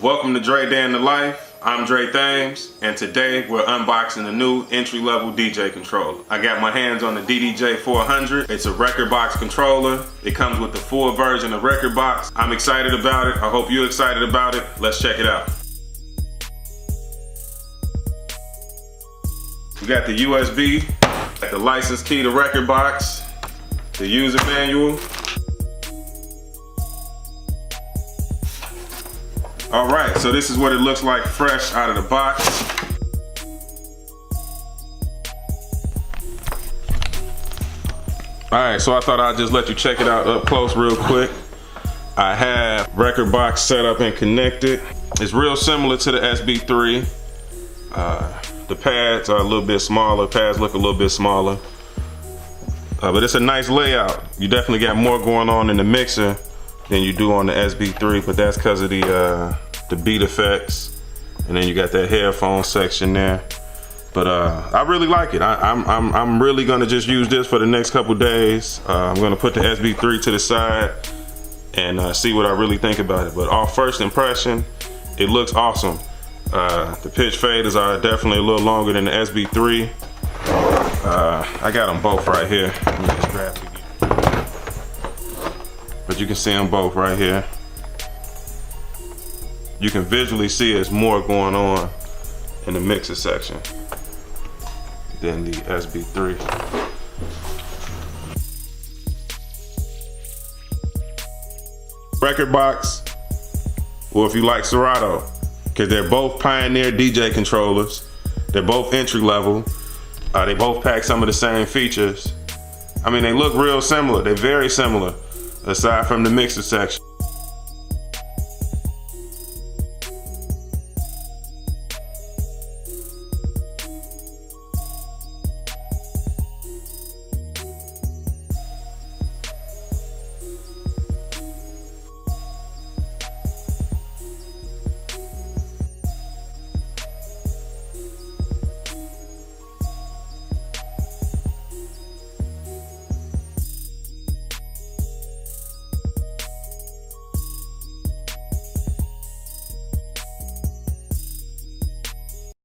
Welcome to Dre Day in the Life. I'm Dre Thames, and today we're unboxing a new entry-level DJ controller. I got my hands on the DDJ-400. It's a Rekordbox controller. It comes with the full version of Rekordbox. I'm excited about it. I hope you're excited about it. Let's check it out. We got the USB, got the license key to Rekordbox, the user manual. All right, so this is what it looks like fresh out of the box. All right, so I thought I'd just let you check it out up close real quick. I have Rekordbox set up and connected. It's real similar to the SB3. The pads are a little bit smaller. Pads look a little bit smaller. But it's a nice layout. You definitely got more going on in the mixer than you do on the SB3, but that's because of the beat effects, and then you got that headphone section there. But I really like it. I'm really gonna just use this for the next couple days. I'm gonna put the SB3 to the side and see what I really think about it. But off first impression, it looks awesome. The pitch faders are definitely a little longer than the SB3. I got them both right here. Let me just grab it again. But you can see them both right here. You can visually see there's more going on in the mixer section than the SB3. Rekordbox, or if you like Serato, because they're both Pioneer DJ controllers. They're both entry level. They both pack some of the same features. I mean, they look real similar. They're very similar, aside from the mixer section.